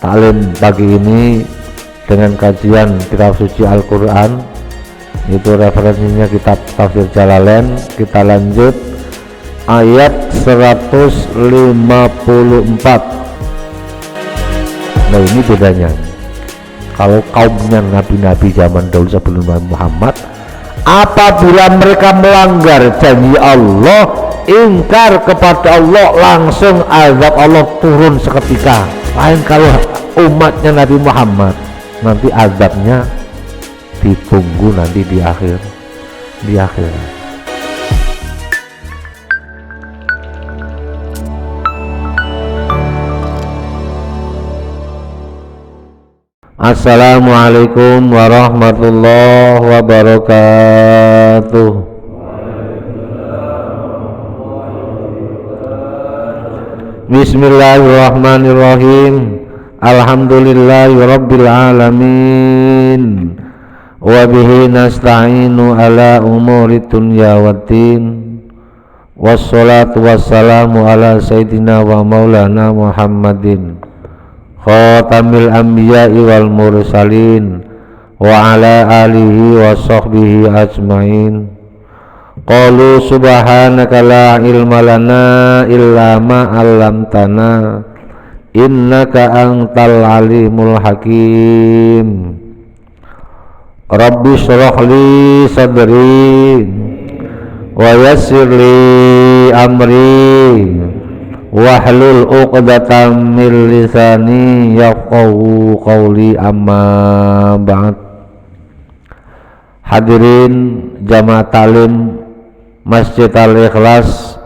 taklim pagi ini dengan kajian kitab suci Al-Quran, itu referensinya kitab Tafsir Jalalain. Kita lanjut ayat 154. Nah, ini bedanya. Kalau kaumnya nabi-nabi zaman dahulu sebelum Nabi Muhammad, apabila mereka melanggar janji Allah, ingkar kepada Allah, langsung azab Allah turun seketika. Lain kalau umatnya Nabi Muhammad, nanti azabnya ditunggu nanti di akhir. Assalamualaikum warahmatullahi wabarakatuh. Bismillahirrahmanirrahim. Alhamdulillahirabbil alamin. Wa bihi nasta'inu ala umuri dunya waddin. Wassalatu wassalamu ala sayyidina wa maulana Muhammadin khatamil anbiya'i wal mursalin wa ala alihi wa sahbihi ajmain. Qalu subhanaka la ilma lana illa ma 'allamtana innaka antal alimul hakim. Rabbi shrah li sadri wa yassir li amri wahlul 'uqdatam min lisani yafqahu qawli, amma ba'd. Hadirin jamaah taklim Masjid Al-Ikhlas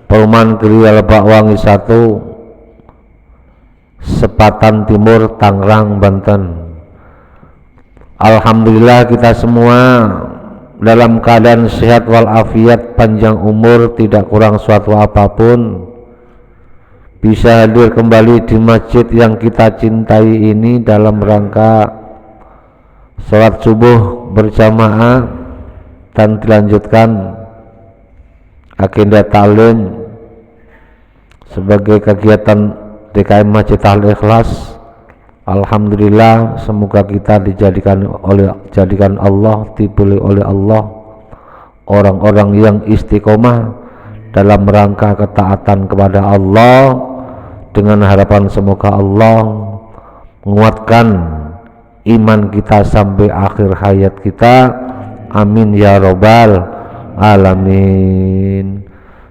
Perumahan Geria Lebak Wangi 1, Sepatan Timur, Tangerang, Banten. Alhamdulillah kita semua dalam keadaan sehat walafiat, panjang umur, tidak kurang suatu apapun, bisa hadir kembali di masjid yang kita cintai ini dalam rangka sholat subuh berjamaah dan dilanjutkan agenda taklim sebagai kegiatan DKM Masjid Al-Ikhlas. Alhamdulillah, semoga kita dijadikan Allah, dipilih oleh Allah orang-orang yang istiqomah dalam rangka ketaatan kepada Allah, dengan harapan semoga Allah menguatkan iman kita sampai akhir hayat kita. Amin ya robbal alamin.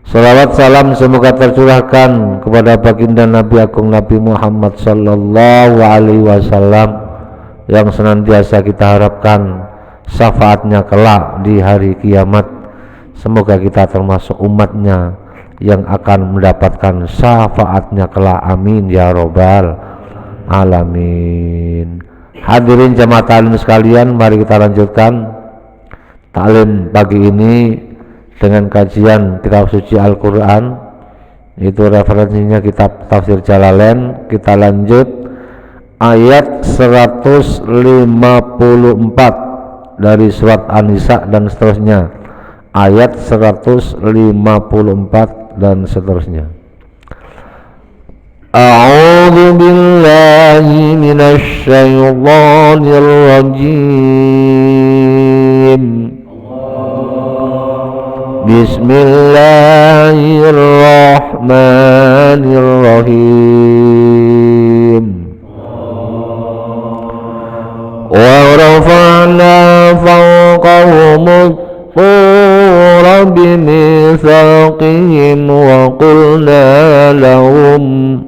Salawat salam semoga tercurahkan kepada baginda Nabi Agung Nabi Muhammad sallallahu alaihi wasallam yang senantiasa kita harapkan syafaatnya kelak di hari kiamat. Semoga kita termasuk umatnya yang akan mendapatkan syafaatnya kelak. Amin ya robbal alamin. Hadirin jamaah taklim sekalian, mari kita lanjutkan taklim pagi ini dengan kajian kitab suci Al-Quran, itu referensinya kitab Tafsir Jalalain. Kita lanjut ayat 154 dari surat An-Nisa dan seterusnya, ayat 154 dan seterusnya. A'udzu billahi minasy syaithanir rajim. Bismillahirrahmanirrahim. Wa rafa'na fawqahumut tur bimitsaqihim wa qulna lahum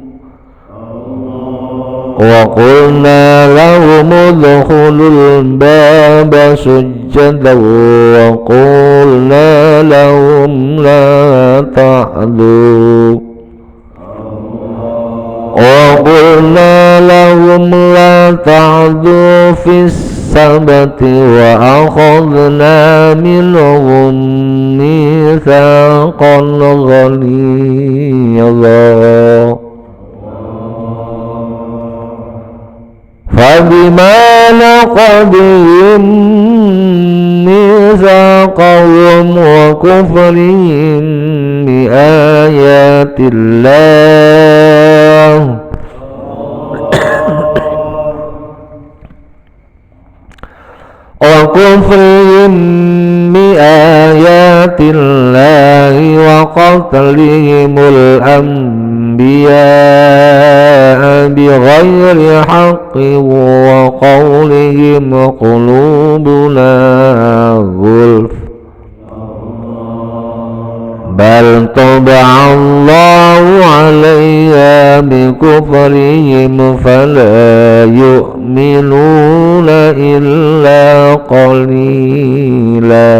udkhulul baba sujjadan wa qulna lahum la ta'du fis sabati wa akhadna minhum mitsaqan ghalidha. فبما نقضهم ميثاقهم وكفرهم بآيات الله kufrihim bi ayatillahi wa qatlihimul anbiya bi ghairi haqqin wa qawlihim qulubuna ghulf bal taba'allahu 'alayha bi kufrihim fala yu'minuna illa qalila.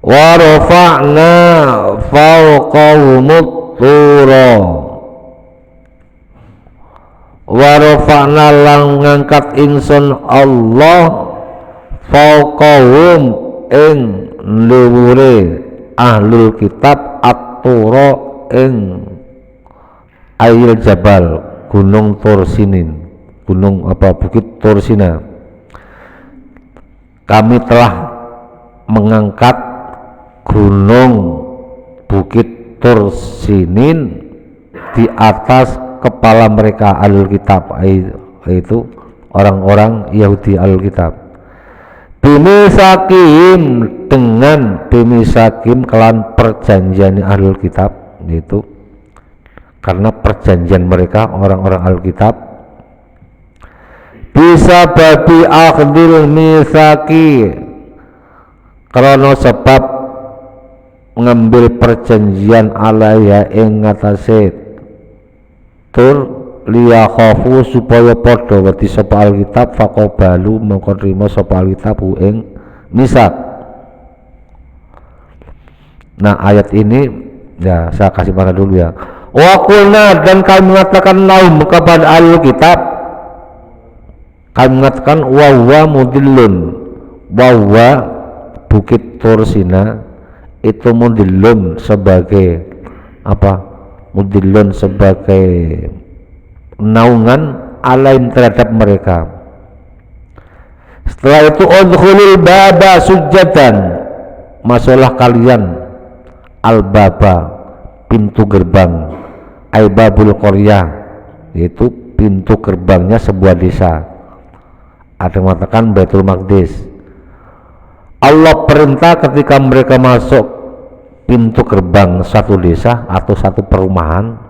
Wa rafa'na fawqahumut tura wa rafa'na lan ngangkat ingsun Allah fawqahum ing dhuwure ahlul kitab at-tura ing ail jabal gunung Tursinin, gunung apa bukit Tursina. Kami telah mengangkat gunung bukit Tursinin di atas kepala mereka ahlul kitab, yaitu orang-orang Yahudi ahlul kitab. Bimisakim dengan bimisakim kelan perjanjian ahlul kitab, yaitu karena perjanjian mereka orang-orang ahlul kitab bisa babi akhdil misaki karena sebab mengambil perjanjian alaya ing ngatasé tur liya khafu supaya padha wedi sapa alkitab faqabalu mongko trima sapa alkitab ing misak. Nah ayat ini ya saya kasih makna dulu ya. Wa qulna dan kami mengatakan lahum kepada alkitab, kami mengatakan wa mudillun, wa bukit Tursina itu mudillun sebagai apa? Mudillun sebagai naungan alaim terhadap mereka. Setelah itu udkhulul baba sujatan, masuklah kalian al-baba pintu gerbang, aibabul qaryah yaitu pintu gerbangnya sebuah desa. Ada yang mengatakan Baitul Maqdis. Allah perintah ketika mereka masuk pintu gerbang satu desa atau satu perumahan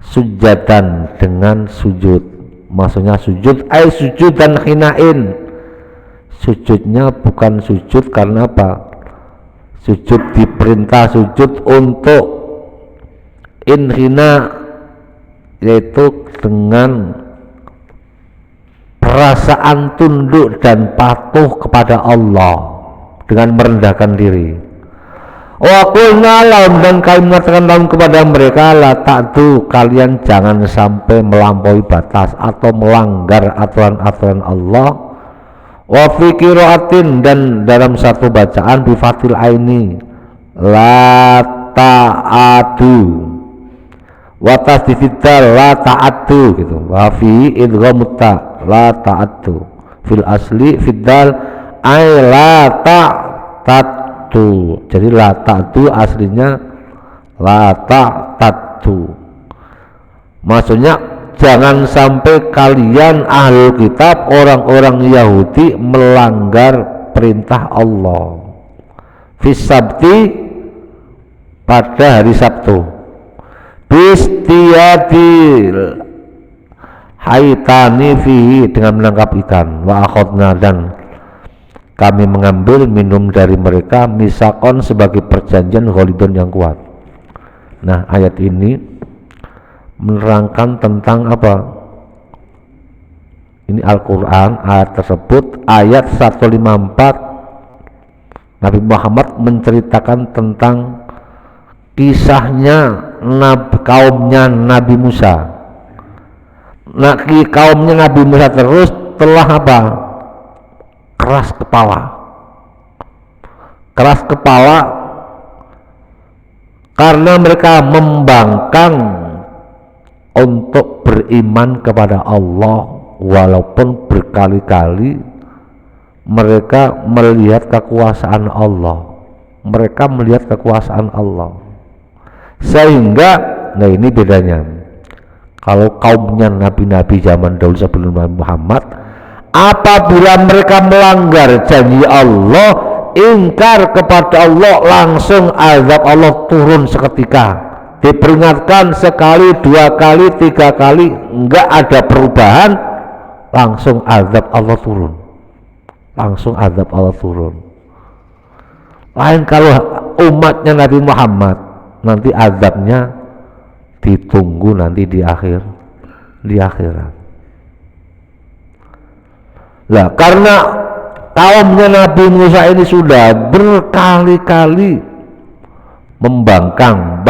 sujadan dengan sujud, maksudnya sujud sujud dan khinain. Sujudnya bukan sujud karena apa? Sujud diperintah sujud untuk inhina, yaitu dengan perasaan tunduk dan patuh kepada Allah dengan merendahkan diri. Wa qulna lahum dan kami mengatakan lahum kepada mereka la ta'tu, kalian jangan sampai melampaui batas atau melanggar aturan-aturan Allah. Wa fi qiraatin dan dalam satu bacaan bi fathil aini la ta'atu wa tasdidal la ta'atu gitu. Wa fi idghamut ta la ta'atu fil asli fiddal ay la ta'atu. Jadi la ta'tu aslinya la ta'tu, maksudnya jangan sampai kalian ahlul kitab orang-orang Yahudi melanggar perintah Allah fis sabti pada hari Sabtu bistiyadil haitani fihi dengan menangkap ikan wa akhadna dan kami mengambil minum dari mereka misakon sebagai perjanjian ghalidun yang kuat. Nah ayat ini menerangkan tentang apa? Ini Al-Quran ayat tersebut ayat 154 Nabi Muhammad menceritakan tentang kisahnya kaumnya Nabi Musa. Nah kaumnya Nabi Musa terus telah apa? Keras kepala karena mereka membangkang untuk beriman kepada Allah walaupun berkali-kali mereka melihat kekuasaan Allah, sehingga nah ini bedanya kalau kaumnya nabi-nabi zaman dahulu sebelum Nabi Muhammad, apabila mereka melanggar janji Allah, ingkar kepada Allah, langsung azab Allah turun seketika. Diperingatkan sekali, 2 kali, 3 kali, enggak ada perubahan, langsung azab Allah turun. Langsung azab Allah turun. Lain kalau umatnya Nabi Muhammad, nanti azabnya ditunggu nanti di akhirat. Lah karena kaumnya Nabi Musa ini sudah berkali-kali membangkang,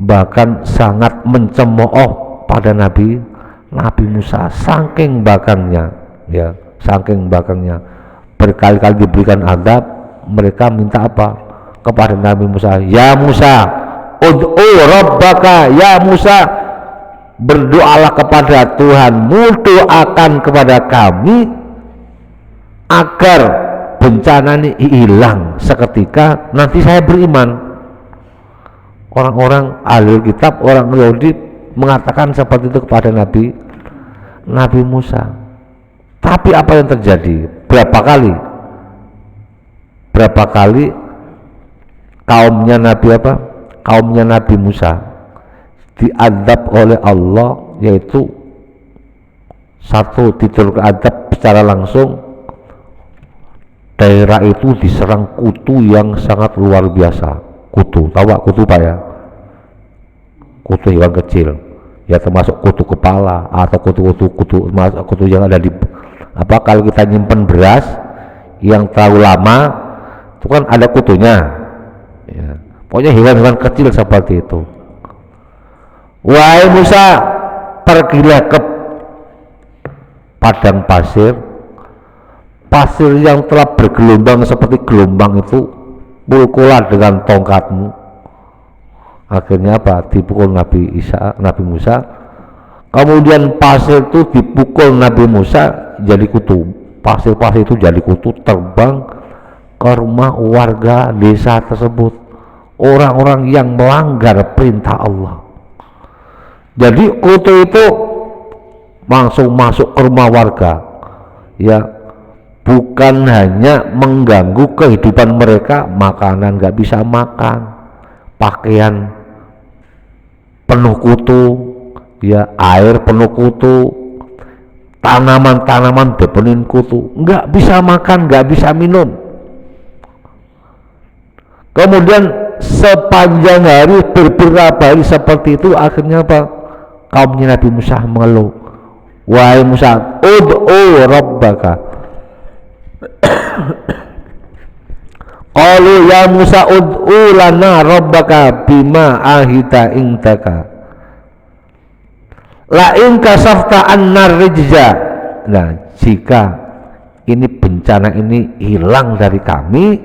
bahkan sangat mencemooh pada Nabi Musa, saking bakangnya berkali-kali diberikan azab. Mereka minta apa kepada Nabi Musa? Ya Musa, ud'u rabbaka, ya Musa, berdoalah kepada Tuhanmu, doakan kepada kami agar bencana ini hilang seketika, nanti saya beriman. Orang-orang ahli kitab, orang Yahudi mengatakan seperti itu kepada Nabi Musa. Tapi apa yang terjadi? Berapa kali kaumnya Nabi Musa diadab oleh Allah, yaitu satu, diturunkan adab secara langsung. Daerah itu diserang kutu yang sangat luar biasa. Kutu, tahu gak kutu Pak ya? Kutu hewan kecil ya, termasuk kutu kepala atau kutu yang ada di kalau kita nyimpen beras yang terlalu lama itu kan ada kutunya ya. Pokoknya hewan-hewan kecil seperti itu. Wahai Musa, pergilah ke padang pasir yang telah bergelombang seperti gelombang itu, pukullah dengan tongkatmu. Akhirnya apa? Dipukul Nabi Musa. Kemudian pasir itu dipukul Nabi Musa jadi kutu. Pasir-pasir itu jadi kutu, terbang ke rumah warga desa tersebut, orang-orang yang melanggar perintah Allah. Jadi kutu itu langsung masuk ke rumah warga ya, bukan hanya mengganggu kehidupan mereka, makanan nggak bisa makan, pakaian penuh kutu ya, air penuh kutu, tanaman dipenuhi kutu, nggak bisa makan, nggak bisa minum. Kemudian sepanjang hari, beberapa hari seperti itu, akhirnya apa? Kaumnya Nabi Musa mengeluh, wahai Musa, ud'u rabbaka. Qalu ya Musa ud'u lana rabbaka bima ahita indaka la in kasafta annar rijza. Nah, jika ini bencana ini hilang dari kami,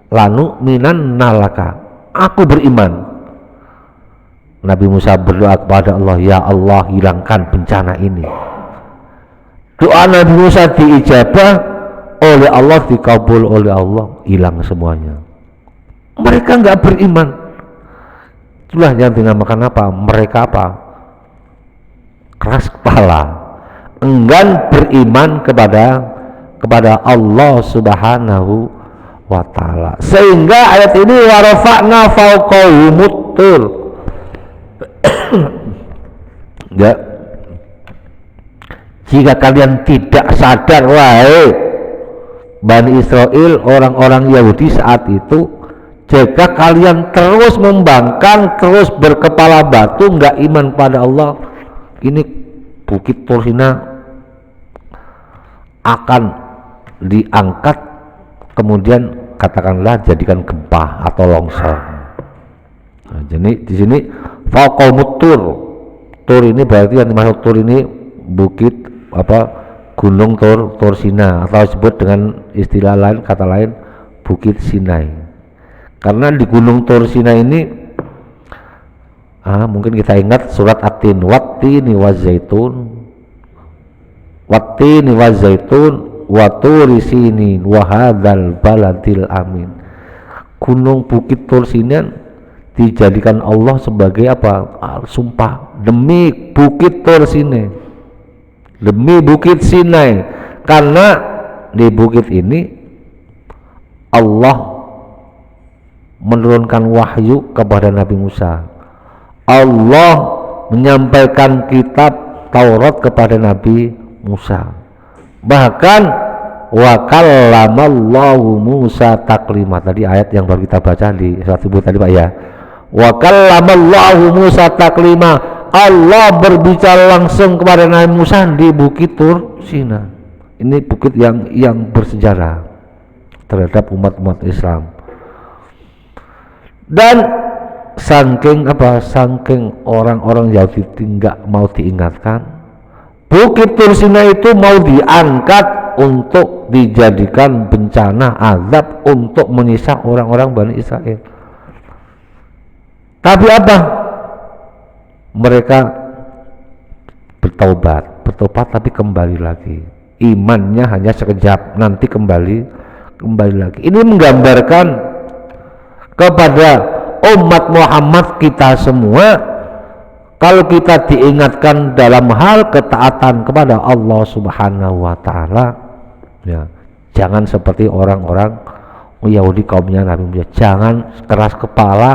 lanu minan nalaka, aku beriman. Nabi Musa berdoa kepada Allah, ya Allah, hilangkan bencana ini. Doa Nabi Musa diijabah oleh Allah, dikabul oleh Allah, hilang semuanya. Mereka nggak beriman. Itulah yang dinamakan apa? Mereka apa? Keras kepala, enggan beriman kepada Allah Subhanahu wa ta'ala. Sehingga ayat ini warafa'na fawqahumut tur ya, jika kalian tidak sadar wahai Bani Israel, orang-orang Yahudi saat itu, jika kalian terus membangkang, terus berkepala batu, nggak iman pada Allah, ini Bukit Tur Sina akan diangkat, kemudian katakanlah jadikan gempa atau longsor. Nah, jadi di sini faqamut tur ini berarti yang dimaksud tur ini bukit Gunung Tur Sina, atau disebut dengan istilah lain, kata lain, Bukit Sinai. Karena di Gunung Tur Sina ini mungkin kita ingat surat At-Tin, wattini wazaitun wa turi sinin wa hadzal baladil amin. Gunung Bukit Tur Sina dijadikan Allah sebagai apa? Sumpah demi bukit Tur Sinai, demi bukit Sinai, karena di bukit ini Allah menurunkan wahyu kepada Nabi Musa. Allah menyampaikan kitab Taurat kepada Nabi Musa. Bahkan wa kallamallahu Musa taklima, tadi ayat yang baru kita baca di surat subuh tadi Pak ya. Wa kallamallahu Musa taklima, Allah berbicara langsung kepada Nabi Musa di bukit Tur Sinai. Ini bukit yang bersejarah terhadap umat-umat Islam. Dan saking orang-orang Yahudi nggak mau diingatkan, bukit Tur Sinai itu mau diangkat untuk dijadikan bencana azab untuk menyiksa orang-orang Bani Israel. Tapi apa? Mereka bertobat tapi kembali lagi. Imannya hanya sekejap, nanti kembali lagi. Ini menggambarkan kepada umat Muhammad kita semua, kalau kita diingatkan dalam hal ketaatan kepada Allah Subhanahu wa taala, ya, jangan seperti orang-orang Yahudi kaumnya Nabi Musa. Jangan keras kepala,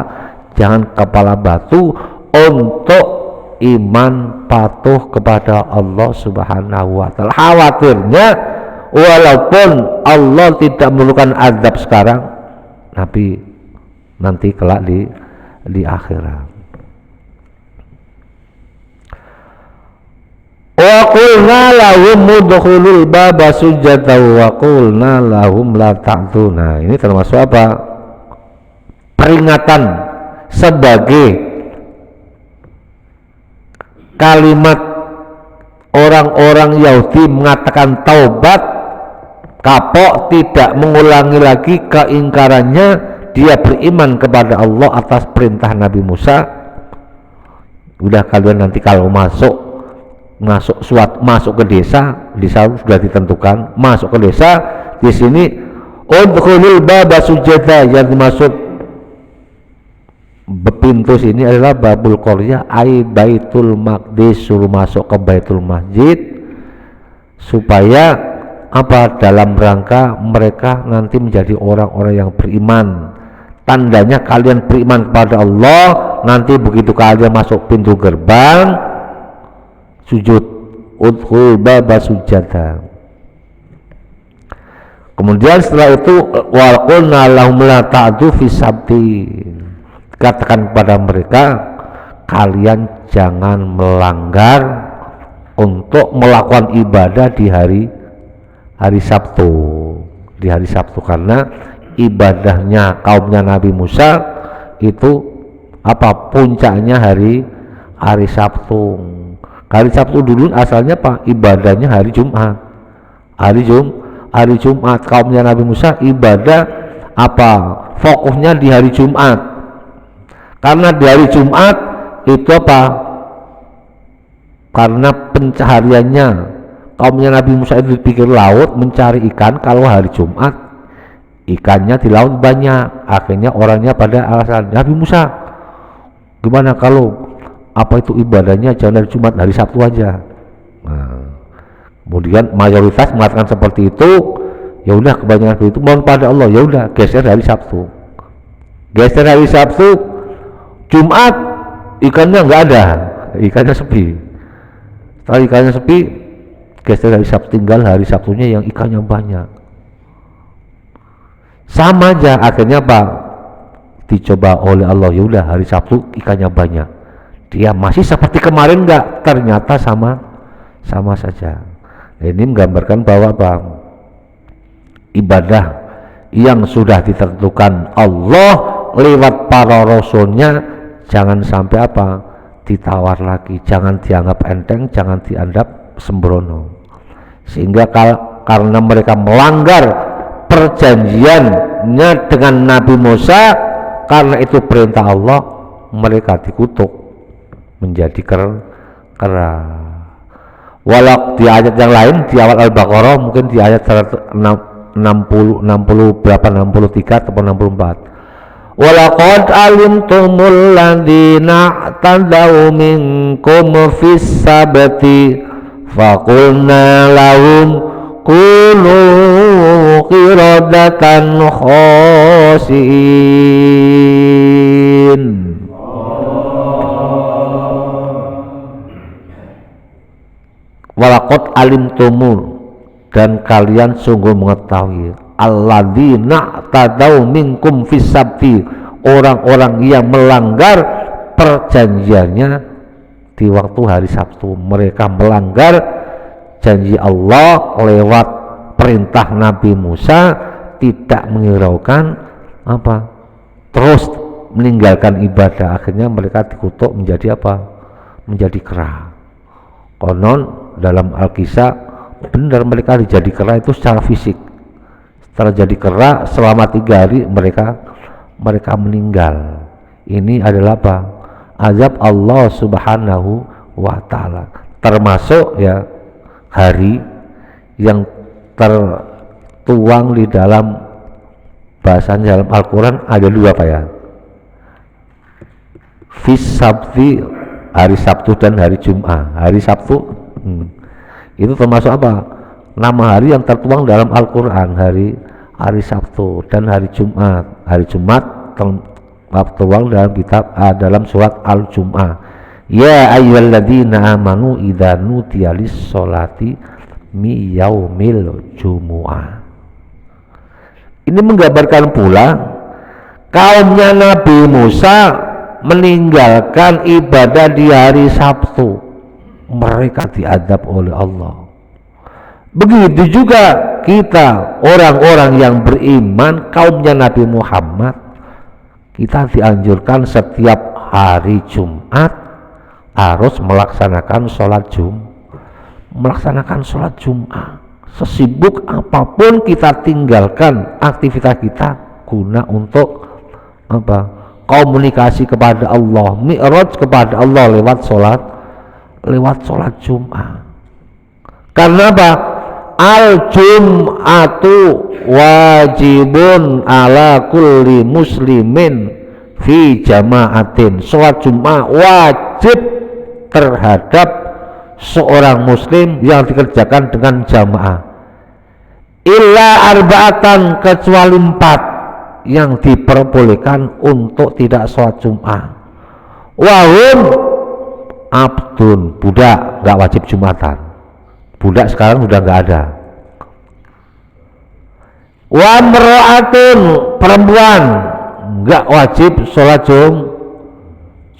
jangan kepala batu untuk iman patuh kepada Allah Subhanahu wa taala. Khawatirnya walaupun Allah tidak memerlukan azab sekarang, tapi nanti kelak di akhirat. Wa qulna lahum udkhulul baba sujatan wa qulna lahum la ta'tuna. Ini termasuk apa? Peringatan sebagai kalimat orang-orang Yahudi mengatakan taubat, kapok, tidak mengulangi lagi keingkarannya. Dia beriman kepada Allah atas perintah Nabi Musa. Udah, kalian nanti kalau masuk ke desa sudah ditentukan, masuk ke desa di sini udkhulul baba sujada, yang dimaksud pintu sini adalah babul qaryah, ai baitul maqdis, suruh masuk ke baitul masjid supaya apa? Dalam rangka mereka nanti menjadi orang-orang yang beriman. Tandanya kalian beriman kepada Allah, nanti begitu kalian masuk pintu gerbang sujud, udkhul baba sujada. Kemudian setelah itu wa qulna lahum la ta'du fi sabti, katakan kepada mereka, kalian jangan melanggar untuk melakukan ibadah di hari Sabtu, karena ibadahnya kaumnya Nabi Musa itu apa? Puncaknya hari Sabtu. Hari Sabtu dulu asalnya apa? Ibadahnya hari Jumat. Hari Jumat kaumnya Nabi Musa ibadah apa? Fokusnya di hari Jumat. Karena di hari Jumat itu apa? Karena pencahariannya kaumnya Nabi Musa itu di pinggir laut mencari ikan. Kalau hari Jumat ikannya di laut banyak, akhirnya orangnya pada alasan, Nabi Musa gimana kalau apa itu ibadahnya jangan hari Jumat, hari Sabtu aja. Nah, kemudian mayoritas mengatakan seperti itu. Ya udah, kebanyakan itu mohon pada Allah, ya udah geser hari Sabtu, Jumat ikannya nggak ada, ikannya sepi. Setelah ikannya sepi, geser hari Sabtu, tinggal hari Sabtunya yang ikannya banyak. Sama aja, akhirnya apa? Dicoba oleh Allah, ya udah hari Sabtu ikannya banyak. Dia masih seperti kemarin enggak? Ternyata sama saja. Ini menggambarkan bahwa apa? Ibadah yang sudah ditentukan Allah lewat para rasulnya jangan sampai apa? Ditawar lagi, jangan dianggap enteng, jangan dianggap sembrono. Sehingga karena mereka melanggar perjanjiannya dengan Nabi Musa, karena itu perintah Allah, mereka dikutuk menjadi kera. Walau di ayat yang lain di awal Al-Baqarah, mungkin di ayat 60 63 atau 64, walaqad alimtumul ladzina tadaw minkum fis sabti faqulna lahum kunu qiradatan khasiin. Walaqad alimtumul, dan kalian sungguh mengetahui, alladzina tadaw minkum fis sabti, orang-orang yang melanggar perjanjiannya di waktu hari Sabtu. Mereka melanggar janji Allah lewat perintah Nabi Musa, tidak menghiraukan apa, terus meninggalkan ibadah. Akhirnya mereka dikutuk menjadi apa, menjadi kera. Konon dalam Alkisah benar mereka dijadi kera itu secara fisik. Setelah jadi kera selama 3 hari mereka meninggal. Ini adalah apa, azab Allah Subhanahu wa ta'ala. Termasuk ya hari yang tertuang di dalam bahasanya dalam Al-Quran ada 2 apa ya, fis sabti, hari Sabtu, dan hari Jumat. Hari Sabtu itu termasuk apa, nama hari yang tertuang dalam Al-Quran, hari Sabtu, dan hari Jumat. Hari Jumat tertuang dalam kitab dalam surat Al-Jum'ah, ya ayyuhalladzina amanu idza nudiya lis-sholati mi yaumil jumu'ah. Ini menggambarkan pula kaumnya Nabi Musa meninggalkan ibadah di hari Sabtu, mereka diadab oleh Allah. Begitu juga kita orang-orang yang beriman, kaumnya Nabi Muhammad, kita dianjurkan setiap hari Jumat harus melaksanakan sholat Jumat. Sesibuk apapun kita tinggalkan aktivitas kita guna untuk apa, komunikasi kepada Allah, mi'raj kepada Allah lewat sholat Jumat. Karena apa? Al-Jum'atu wajibun ala kulli muslimin fi jama'atin. Sholat Jumat wajib terhadap seorang muslim yang dikerjakan dengan jamaah. Illa arba'atan, kecuali 4 yang diperbolehkan untuk tidak sholat Jumat. Wahum abdun, budak, nggak wajib Jumatan. Budak sekarang sudah nggak ada. Wa mra'atun, perempuan, nggak wajib sholat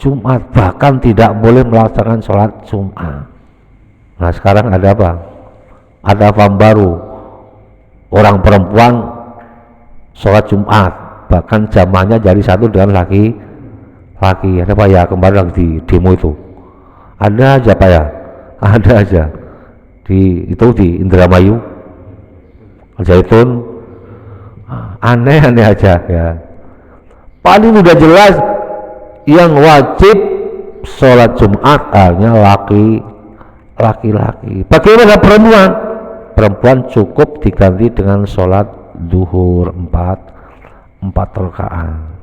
Jumat, bahkan tidak boleh melaksanakan sholat Jumat. Nah sekarang ada apa? Ada paham baru, orang perempuan sholat Jumat, bahkan jamaahnya jadi satu dengan laki. Ada apa ya, kemarin di demo itu ada aja apa ya, ada aja di Indramayu, Al-Zaitun, aneh-aneh aja ya. Paling udah jelas yang wajib sholat Jumat hanya laki-laki. Bagaimana perempuan? Perempuan cukup diganti dengan sholat duhur 4 rakaat.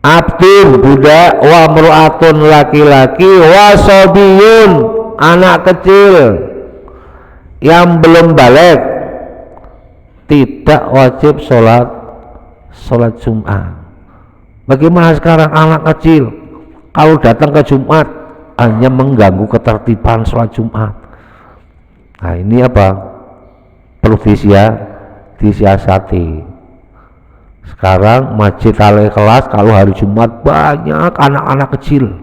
Abdun, budak, wa mru'atun, laki-laki, wa sobiyun, anak kecil yang belum balik, tidak wajib sholat Jumat. Bagaimana sekarang anak kecil kalau datang ke Jumat hanya mengganggu ketertiban sholat Jumat? Nah ini apa, perlu disiasati. Sekarang Masjid Al-Ikhlas kalau hari Jumat banyak anak-anak kecil,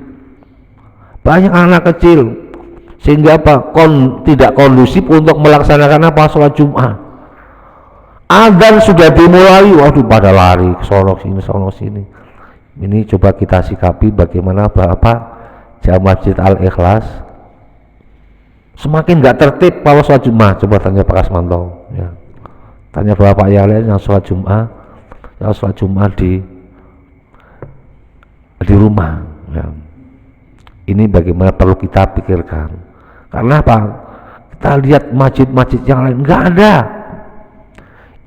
sehingga apa, tidak kondusif untuk melaksanakan apa, sholat Jumat. Adzan sudah dimulai, waduh pada lari sono sini. Ini coba kita sikapi bagaimana Bapak jamaah Masjid Al-Ikhlas semakin nggak tertib kalau sholat Jumat. Coba tanya Pak Kasmanto ya, tanya Bapak yang lain yang sholat Jumat di rumah ya. Ini bagaimana perlu kita pikirkan. Karena apa, kita lihat masjid-masjid yang lain nggak ada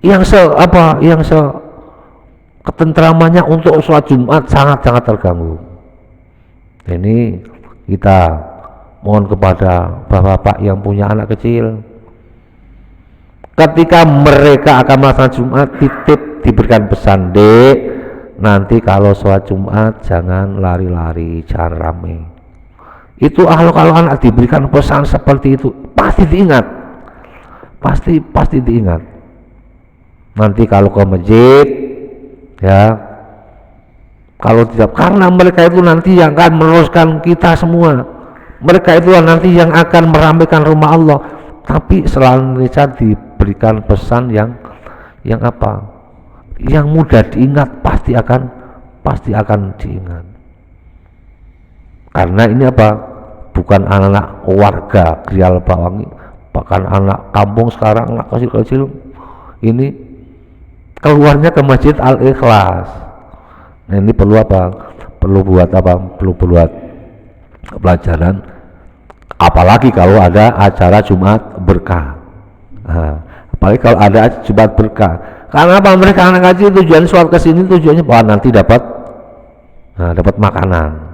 yang ketentramannya untuk sholat Jumat sangat-sangat terganggu. Ini kita mohon kepada bapak-bapak yang punya anak kecil, ketika mereka akan melaksanakan Jumat, titip diberikan pesan, Dek, nanti kalau sholat Jumat jangan lari-lari, jangan rame. Itu kalau anak diberikan pesan seperti itu pasti diingat, pasti diingat. Nanti kalau ke masjid, ya, kalau tidak, karena mereka itu nanti yang akan meneruskan kita semua. Mereka itu nanti yang akan meramaikan rumah Allah. Tapi selalu diberikan pesan yang apa? Yang mudah diingat, pasti akan diingat. Karena ini apa? Bukan anak warga Grial Bawangi, bahkan anak kampung sekarang, anak kecil-kecil ini keluarnya ke Masjid Al-Ikhlas. Nah, ini perlu apa? Perlu buat pelajaran, apalagi kalau ada acara Jumat berkah. Nah, apalagi kalau ada Jumat berkah. Karena apa? Mereka anak kecil tujuan sholat ke sini tujuannya bahwa nanti dapat makanan.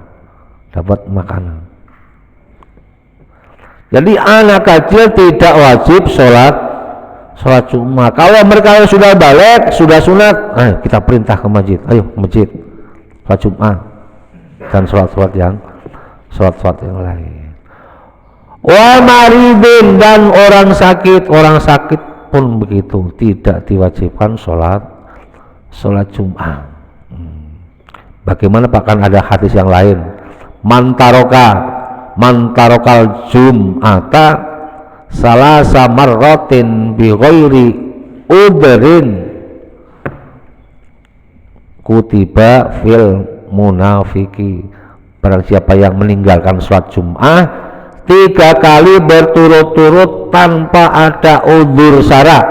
Jadi anak kecil tidak wajib sholat Jumat. Kalau mereka sudah balik, sudah sunat, ayo kita perintah ke masjid, ayo ke masjid sholat Jumat dan sholat yang lain. Wa maridin, dan orang sakit pun begitu, tidak diwajibkan sholat Jumat. Bagaimana, bahkan ada hadis yang lain, mantarokal Jum'ata salasa marratin bi ghairi udrin kutiba fil munafiki. Barang siapa yang meninggalkan sholat Jum'ah 3 kali berturut-turut tanpa ada udzur syara'.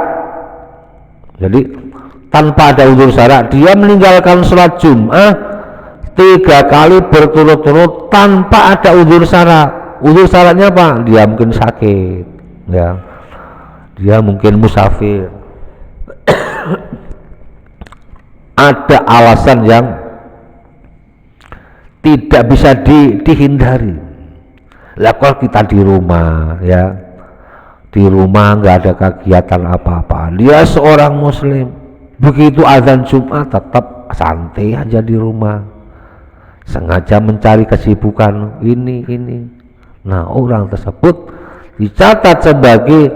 Jadi tanpa ada udzur syara', dia meninggalkan sholat Jum'ah 3 kali berturut-turut tanpa ada udzur syara'. Udzur syara'nya apa? Dia mungkin sakit, ya, dia mungkin musafir, ada alasan yang tidak bisa dihindari. Lah kalau kita di rumah, ya, di rumah nggak ada kegiatan apa-apa, dia seorang muslim, begitu azan Jumat tetap santai aja di rumah, sengaja mencari kesibukan ini. Nah, orang tersebut dicatat sebagai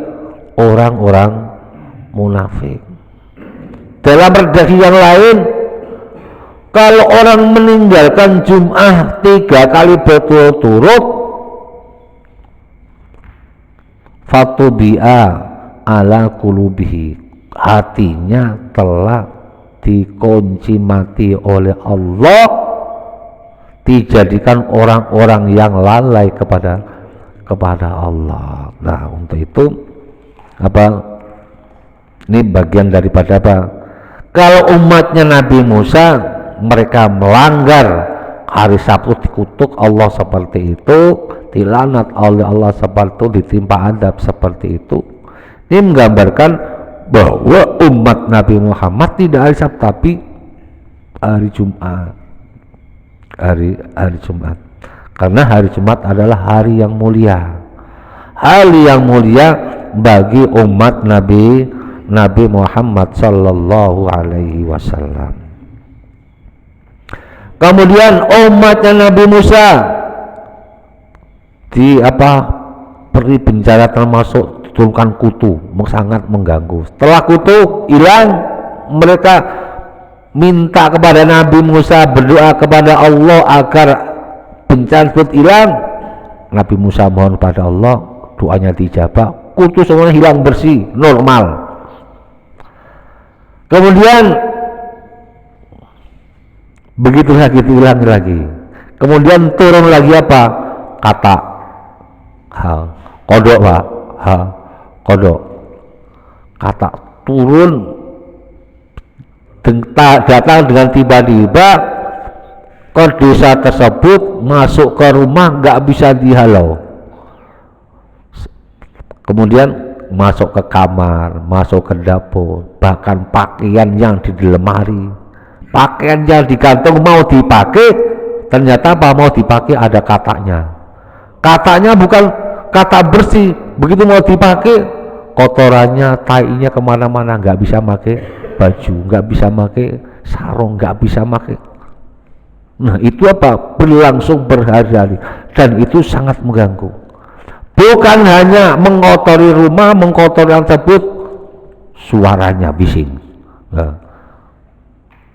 orang-orang munafik. Dalam redaksi yang lain, kalau orang meninggalkan Jum'ah 3 kali berturut-turut, fatubi'a ala qulubihi, hatinya telah dikunci mati oleh Allah, dijadikan orang-orang yang lalai kepada Allah. Nah, untuk itu apa? Ini bagian daripada apa? Kalau umatnya Nabi Musa, mereka melanggar hari Sabtu, dikutuk Allah seperti itu, dilanat oleh Allah seperti itu, ditimpa adab seperti itu. Ini menggambarkan bahwa umat Nabi Muhammad tidak hari Sabtu tapi hari Jumat. Hari Jumat, karena hari Jumat adalah hari yang mulia, bagi umat Nabi Muhammad sallallahu alaihi wasallam. Kemudian umatnya Nabi Musa beri bencana, termasuk diturunkan kutu, sangat mengganggu. Setelah kutu hilang, mereka minta kepada Nabi Musa, berdoa kepada Allah agar bencana tersebut hilang. Nabi Musa mohon kepada Allah, doanya dijabah, kutu semuanya hilang bersih, normal. Kemudian begitu lagi, hilang lagi. Kemudian turun lagi apa? Kata kodok, Pak. Kodok. Kata turun, datang dengan tiba-tiba ke desa tersebut, masuk ke rumah nggak bisa dihalau, kemudian masuk ke kamar, masuk ke dapur, bahkan pakaian yang di lemari Pakaian yang digantung mau dipakai, ternyata apa, mau dipakai ada katanya. Katanya bukan kata bersih, begitu mau dipakai kotorannya, tainya kemana-mana, nggak bisa pakai baju, nggak bisa pakai sarung, nggak bisa pakai. Nah itu apa, berlangsung berhari-hari, dan itu sangat mengganggu. Bukan hanya mengotori rumah, mengkotori yang tersebut, suaranya bising. Nah,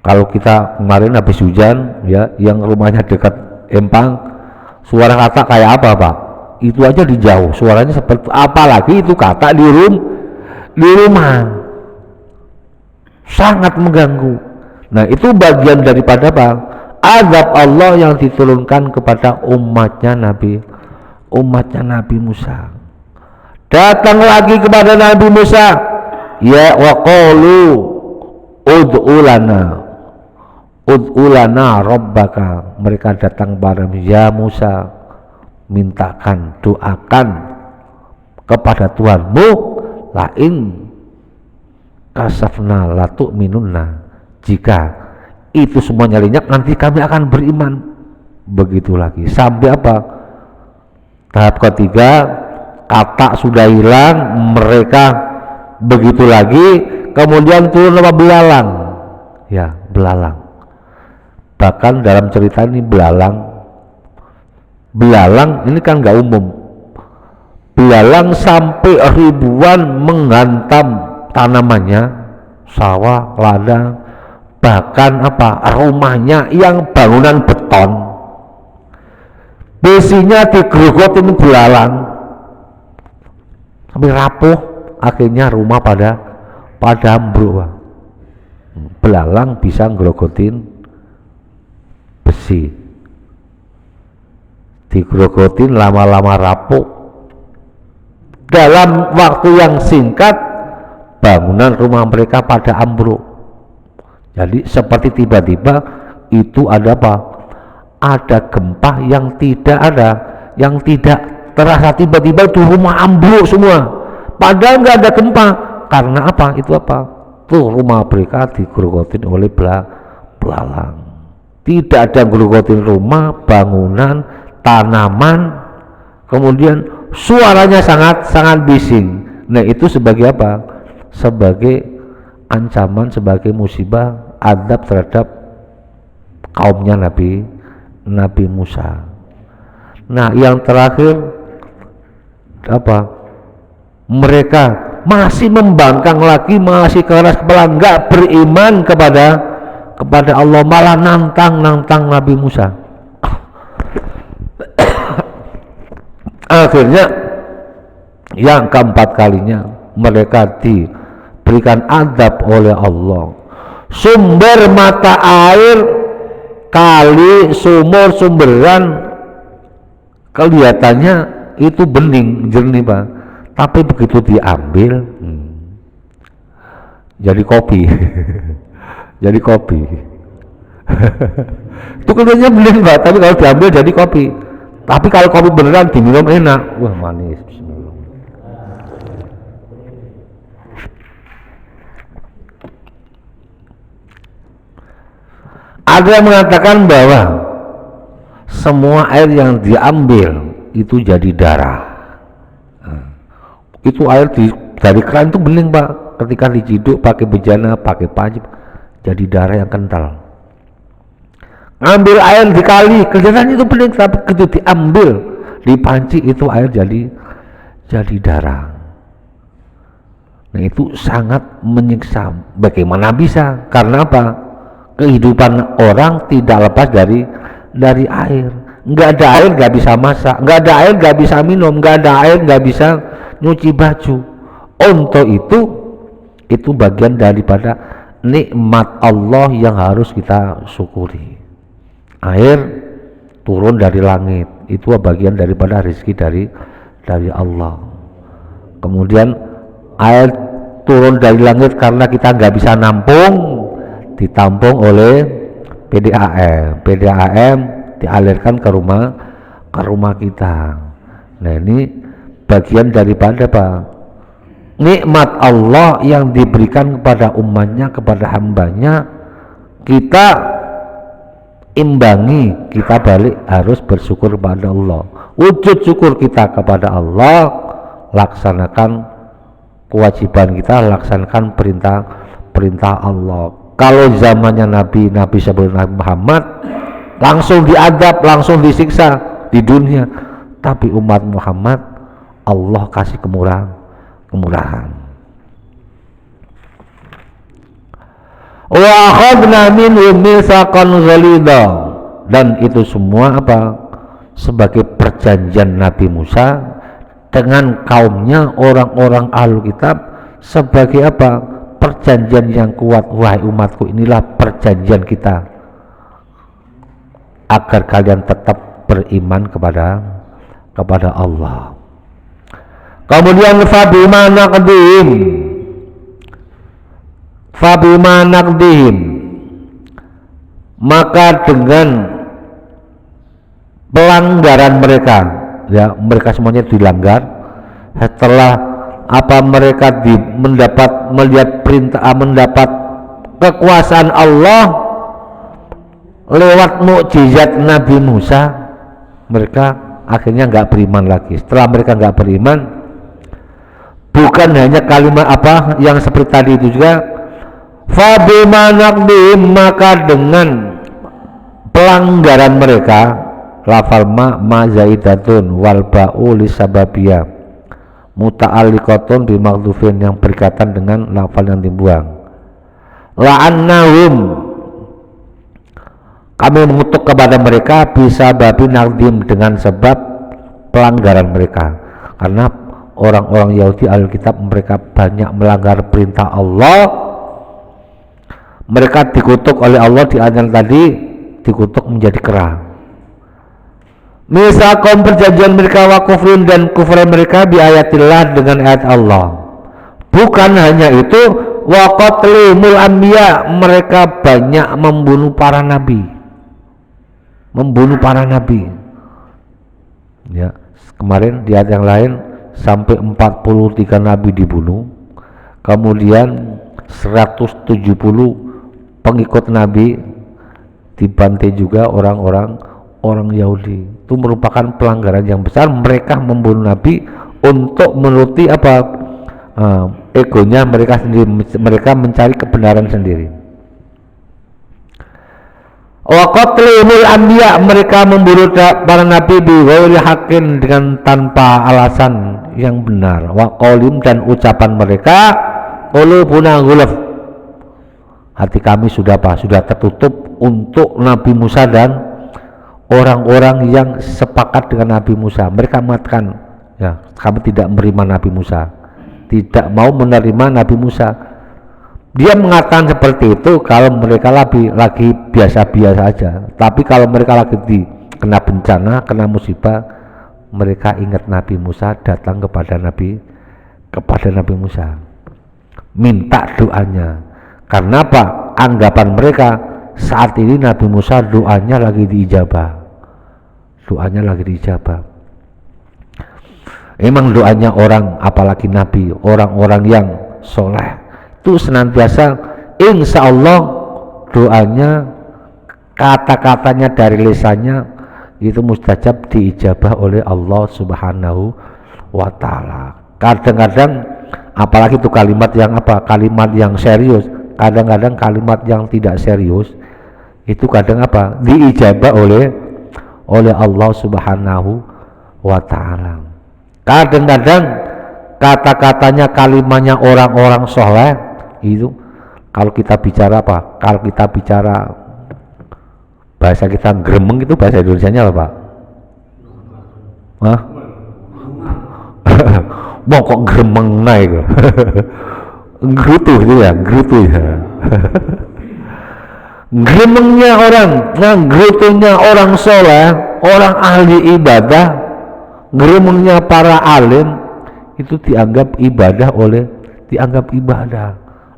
kalau kita kemarin habis hujan ya, yang rumahnya dekat empang, suara kata kayak apa Pak? Itu aja di jauh suaranya seperti, apalagi itu kata di rumah, sangat mengganggu. Nah itu bagian daripada apa? Azab Allah yang diturunkan kepada umatnya Nabi Musa. Datang lagi kepada Nabi Musa, ya waqalu ud'ulana rabbaka, mereka datang kepada ya Musa, mintakan, doakan kepada Tuhanmu, lain kasafna la tu'minunna, jika itu semuanya lenyap nanti kami akan beriman. Begitu lagi sampai apa, tahap ketiga, kata sudah hilang, mereka begitu lagi, kemudian turun apa, belalang ya, belalang. Bahkan dalam cerita ini belalang ini kan nggak umum, belalang sampai ribuan menghantam tanamannya, sawah, ladang, bahkan apa, rumahnya yang bangunan beton, besinya digerogotin belalang sampai rapuh, akhirnya rumah pada ambruk. Belalang bisa ngerogotin besi, digerogotin lama-lama rapuh, dalam waktu yang singkat bangunan rumah mereka pada ambruk. Jadi seperti tiba-tiba itu ada apa, ada gempa yang tidak terasa, tiba-tiba itu rumah ambruk semua, padahal nggak ada gempa. Karena apa, itu apa, tuh rumah mereka digerogotin oleh belalang. Tidak ada gerogotin rumah, bangunan, tanaman, kemudian suaranya sangat bising. Nah itu sebagai apa, sebagai ancaman, sebagai musibah, adab terhadap kaumnya Nabi Musa. Nah yang terakhir apa, mereka masih membangkang lagi, masih keras kepala, nggak beriman kepada Allah, malah nantang Nabi Musa. Akhirnya yang keempat kalinya mereka diberikan adab oleh Allah. Sumber mata air, kali, sumur, sumberan kelihatannya itu bening, jernih Pak, tapi begitu diambil jadi kopi. Jadi kopi. Itu kelihatannya bening Pak, tapi kalau diambil jadi kopi. Tapi kalau kopi beneran diminum enak, wah manis. Bismillah. Ada yang mengatakan bahwa semua air yang diambil itu jadi darah. Itu air dari keran itu bening Pak, ketika diciduk pakai bejana, pakai panci, jadi darah yang kental. Ambil air di kali, kelihatannya itu bening, tapi begitu diambil di panci itu air jadi darah. Nah itu sangat menyiksa. Bagaimana bisa? Karena apa? Kehidupan orang tidak lepas dari air. Nggak ada air nggak bisa masak, nggak ada air nggak bisa minum, nggak ada air nggak bisa nyuci baju. Untuk itu bagian daripada nikmat Allah yang harus kita syukuri. Air turun dari langit, itu bagian daripada rezeki dari Allah. Kemudian air turun dari langit karena kita nggak bisa nampung, ditampung oleh PDAM dialirkan ke rumah kita. Nah ini bagian daripada apa, nikmat Allah yang diberikan kepada umatnya, kepada hambanya, kita imbangi, kita balik harus bersyukur kepada Allah. Wujud syukur kita kepada Allah, laksanakan kewajiban kita, laksanakan perintah Allah. Kalau zamannya Nabi sebelum Nabi Muhammad langsung diadab, langsung disiksa di dunia, tapi umat Muhammad Allah kasih kemurahan. Wa akhadna minhum mitsaqan ghalidha, dan itu semua sebagai perjanjian Nabi Musa dengan kaumnya orang-orang Ahlul Kitab, sebagai perjanjian yang kuat. Wahai umatku, inilah perjanjian kita agar kalian tetap beriman kepada Allah. Kemudian fabima naqdihim, maka dengan pelanggaran mereka, ya mereka semuanya dilanggar setelah mereka melihat perintah, mendapat kekuasaan Allah lewat mukjizat Nabi Musa, mereka akhirnya nggak beriman lagi. Setelah mereka nggak beriman, bukan hanya kalimat yang seperti tadi itu juga, fabima naqdihim, maka dengan pelanggaran mereka, lafal ma zaidatun wal ba'u lisababiyah muta'alliqatun bi maghdufin, yang berkaitan dengan lafal yang dibuang. La'annahum, kami mengutuk kepada mereka, bisa babi naqdim, dengan sebab pelanggaran mereka. Karena orang-orang Yahudi Alkitab, mereka banyak melanggar perintah Allah, mereka dikutuk oleh Allah di ayat tadi, dikutuk menjadi kera. Misalkan perjanjian mereka wa kufrin, dan kufur mereka bi ayatillah, dengan ayat Allah. Bukan hanya itu, wa qatlumul anbiya, mereka banyak membunuh para nabi. Ya, kemarin di ayat yang lain sampai 43 nabi dibunuh. Kemudian 170 pengikut nabi dibantai juga orang Yahudi. Itu merupakan pelanggaran yang besar. Mereka membunuh nabi untuk menuruti egonya mereka sendiri, mereka mencari kebenaran sendiri. Wa qatlumul anbiya, mereka membunuh para nabi bi ghairi haqqin, dengan tanpa alasan yang benar. Wa qalim, dan ucapan mereka, qulubuna ghulaf, hati kami sudah tertutup untuk Nabi Musa dan orang-orang yang sepakat dengan Nabi Musa. Mereka mengatakan, ya, kami tidak menerima Nabi Musa, tidak mau menerima Nabi Musa. Dia mengatakan seperti itu kalau mereka lagi biasa-biasa aja. Tapi kalau mereka lagi kena bencana, kena musibah, mereka ingat Nabi Musa, datang kepada Nabi Musa, minta doanya. Karena anggapan mereka saat ini Nabi Musa doanya lagi diijabah. Emang doanya orang, apalagi Nabi, orang-orang yang soleh, itu senantiasa insya Allah doanya, kata-katanya dari lisannya itu mustajab, diijabah oleh Allah Subhanahu wa ta'ala. Kadang-kadang apalagi itu kalimat yang serius, kadang-kadang kalimat yang tidak serius itu kadang diijabah oleh Allah Subhanahu wa ta'ala. Kadang-kadang kata-katanya, kalimatnya orang-orang soleh itu, kalau kita bicara bahasa kita gremeng, itu bahasa Indonesianya apa, Pak? Hah? Mau kok gremeng naik gerutu ya. Gremengnya gerutunya orang soleh, orang ahli ibadah, gremengnya para alim, itu dianggap ibadah.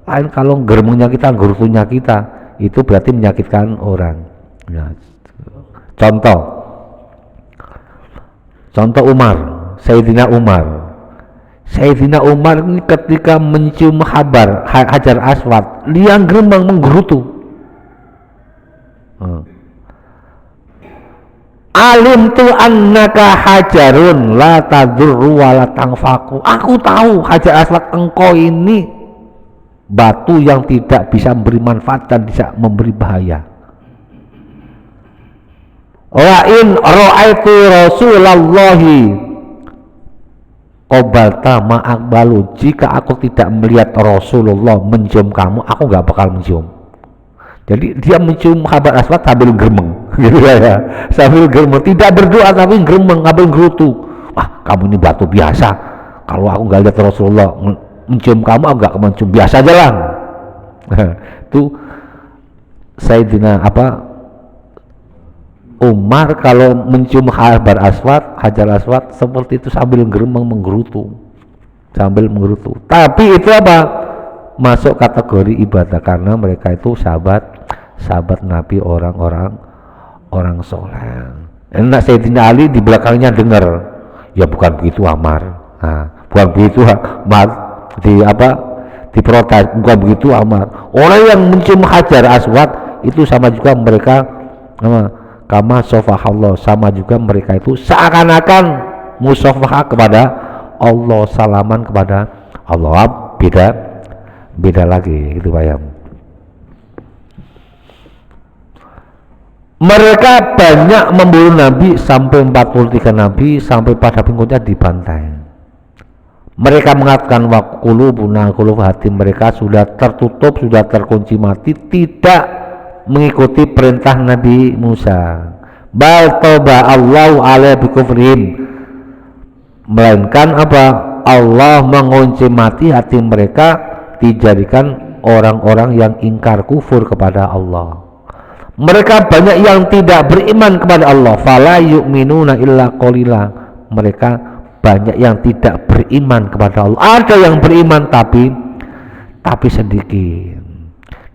Lain kalau gremengnya kita, gerutunya kita, itu berarti menyakitkan orang. Ya. Contoh Sayyidina Umar ini ketika mencium Hajar Aswad, dia gremeng menggerutu. Alim tu annaka hajarun la tadurru wa la tanfaku. Aku tahu Hajar Aswad engkau ini batu yang tidak bisa memberi manfaat dan bisa memberi bahaya. Wa in ra'aitu Rasulullahi qabalta ma'akbalu. Jika aku tidak melihat Rasulullah mencium kamu, aku nggak bakal mencium. Jadi dia mencium Hajar Aswad sambil geremeng, gitu ya, sambil geremeng, tidak berdoa tapi geremeng, sambil gerutu. Ah, kamu ini batu biasa. Kalau aku nggak lihat Rasulullah mencium kamu, aku nggak mencium, biasa aja lah. Itu Sayyidina Umar kalau mencium Hajar Aswad seperti itu sambil geremeng, menggerutu, sambil menggerutu. Tapi itu apa? Masuk kategori ibadah karena mereka itu sahabat Nabi, orang soleh. Enak Sayyidina Ali di belakangnya dengar, ya bukan begitu Ammar, bukan begitu Ammar, diprotes, bukan begitu Ammar. Orang yang mencium Hajar Aswad itu sama juga mereka kama sofahallah, sama juga mereka itu seakan-akan musafahah kepada Allah, salaman kepada Allah. Beda lagi gitu Pak. Mereka banyak membunuh Nabi sampai 43 Nabi, sampai pada pengikutnya dibantai. Mereka mengatakan waqulubuna qulub, hati mereka sudah tertutup, sudah terkunci mati, tidak mengikuti perintah Nabi Musa. Bal toba Allahu alaihi bikufrihim, melainkan Allah mengunci mati hati mereka, dijadikan orang-orang yang ingkar kufur kepada Allah. Mereka banyak yang tidak beriman kepada Allah. Fala yu'minuna illa qalila. Mereka banyak yang tidak beriman kepada Allah. Ada yang beriman tapi sedikit.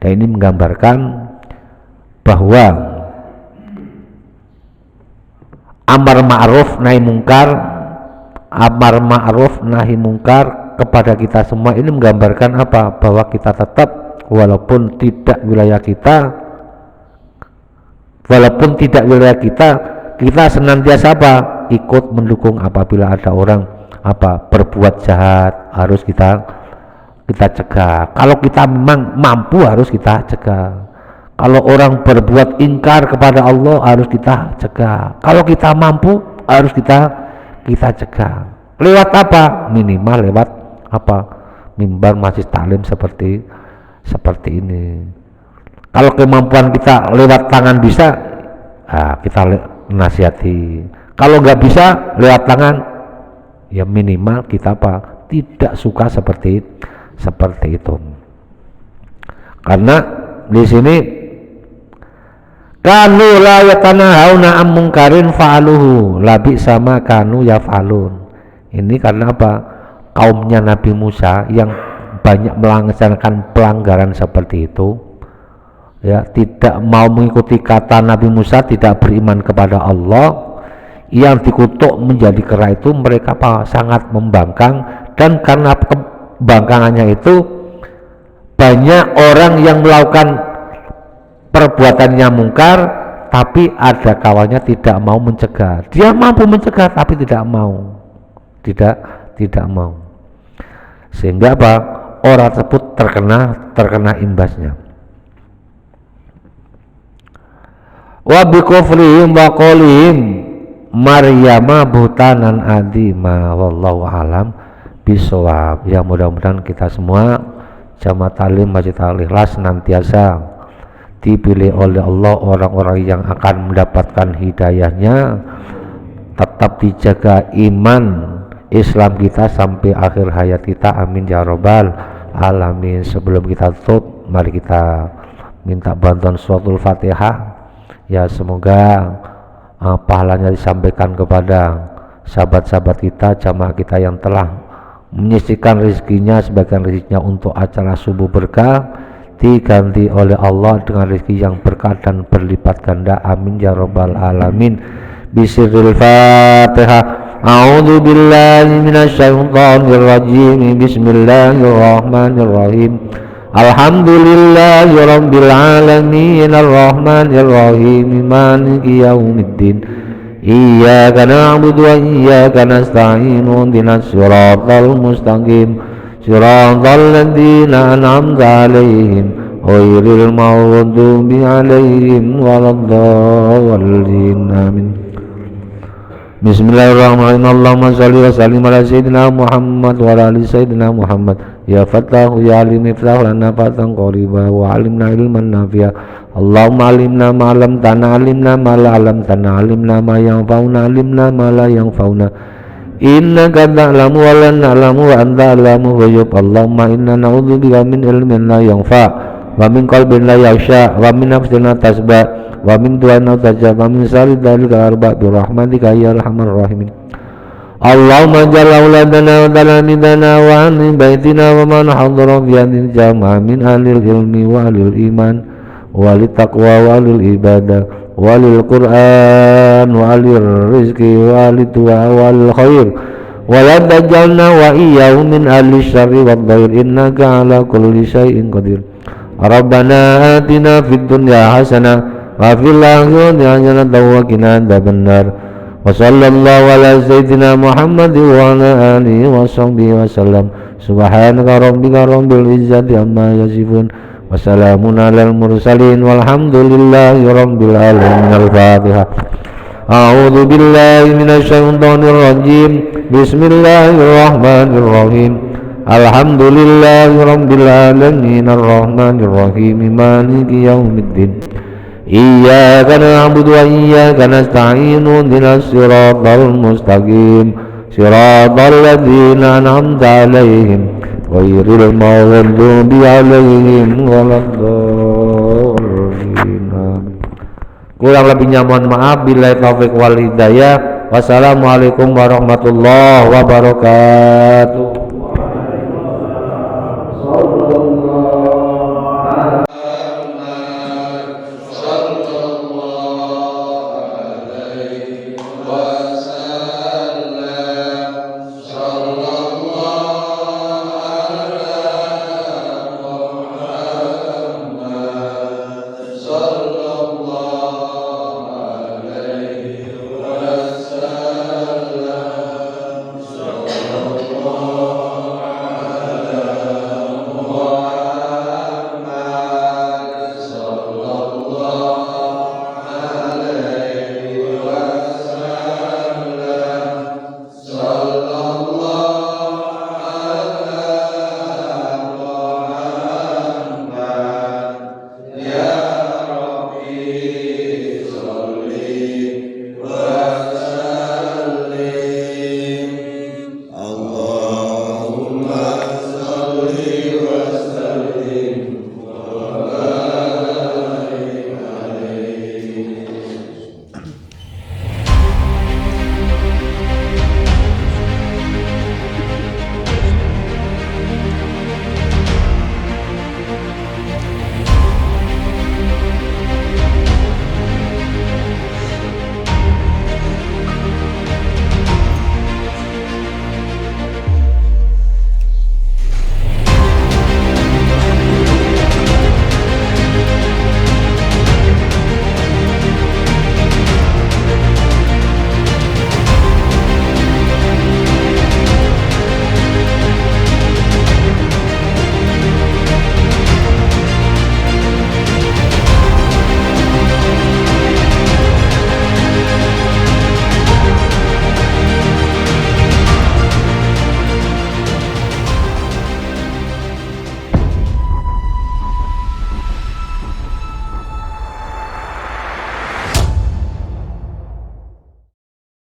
Dan ini menggambarkan bahwa amar ma'ruf nahi mungkar kepada kita semua ini menggambarkan apa? Bahwa kita tetap walaupun tidak wilayah kita, kita senantiasa ikut mendukung. Apabila ada orang berbuat jahat, harus kita cegah. Kalau kita memang mampu, harus kita cegah. Kalau orang berbuat ingkar kepada Allah, harus kita cegah. Kalau kita mampu, harus kita cegah. Lewat apa? Minimal lewat mimbar majelis taklim seperti ini. Kalau kemampuan kita lewat tangan bisa, kita nasihati. Kalau nggak bisa lewat tangan, ya minimal kita tidak suka seperti itu. Karena di sini kanu la yatanahuna am mungkarin fa'aluhu labi sama kanu yaf'alun. Ini karena kaumnya Nabi Musa yang banyak melaksanakan pelanggaran seperti itu, ya, tidak mau mengikuti kata Nabi Musa, tidak beriman kepada Allah, yang dikutuk menjadi kera itu mereka sangat membangkang. Dan karena pembangkangannya itu banyak orang yang melakukan perbuatannya mungkar, tapi ada kawannya tidak mau mencegah. Dia mampu mencegah tapi tidak mau, sehingga orang tersebut terkena imbasnya. Wa bikufrihim wa qawlihim Maryama buhtanan adima, wallahu alam bisawab. Ya, mudah-mudahan kita semua jamaah taklim Masjid Al-Ikhlas senantiasa dipilih oleh Allah orang-orang yang akan mendapatkan hidayahnya, tetap dijaga iman Islam kita sampai akhir hayat kita, amin ya robbal alamin. Sebelum kita tutup, mari kita minta bantuan suratul Fatihah, ya, semoga pahalanya disampaikan kepada sahabat-sahabat kita, jamaah kita yang telah menyisihkan rezekinya, sebagian rezekinya untuk acara subuh berkah, diganti oleh Allah dengan rezeki yang berkah dan berlipat ganda, amin ya robbal alamin. Bismillahil Fatihah. A'udzu billahi minasyaitonir rajim. Bismillahirrahmanirrahim. Alhamdulillahi rabbil alamin arrahmanir rahim maliki yaumiddin iyyaka na'budu wa iyyaka nasta'in ihdinas siratal mustaqim siratal ladzina an'amta 'alaihim ghairil maghdubi 'alaihim waladdallin amin. Bismillahirrahmanirrahim. Allahumma shalli wa sallim ala sayyidina Muhammad wa ala ali sayyidina Muhammad. Ya Fattahu ya Alim iftah lana fatan qariba wa alimna ilman nafi'a. Allahumma alimna ma lam tana alimna ma la alam tana alimna ma yanfa'una alimna ma la yanfa'una. Innaka ta'lamu wa la na'lamu wa anta a'lamu ghuyub. Allahumma inna na'udzubika min ilmin la yanfa' wa min qalbin la yakhsha wa min nafsin la tasba' wa min tu'ana tajab wa min sari dalika arba' bi rahmatika ya arhamar rahimin. Allahumma jalla auladana wa talamidana wa ahli baitina wa man hadara fi hadhihi jamaah min ahlil ilmi wa ahlil iman wa ahlil taqwa wa ahlil ibadah wa ahlil qur'an wa ahlil rizki wa ahlil tu'a wa ahlil khair wa la tajalna wa iyyahum min ahli syarri wa dhair innaka ala kulli syai'in qadir. Rabbana atina fid dunya hasanah wa fil akhirati hasanatan wa qina adzabannar. Wa sallallahu ala sayyidina Muhammad wa ala alihi wa sahbihi wa sallam. Subhanaka rabbika rabbil izzati amma yasifun wa salamun alal mursalin walhamdulillahi rabbil alamin. Al-Fatihah. A'udzu billahi minasy syaithanir rajim. Bismillahirrahmanirrahim. Alhamdulillahi rabbil alamin arrahmanir rahim maliki yaumiddin iyyaka na'budu wa iyyaka nasta'in ihdinas siratal mustaqim siratal ladzina an'amta 'alaihim ghairil maghdubi 'alaihim waladdallin. Kurang lebihnya mohon maaf. Billahi taufiq wal hidayah. Wassalamualaikum warahmatullahi wabarakatuh.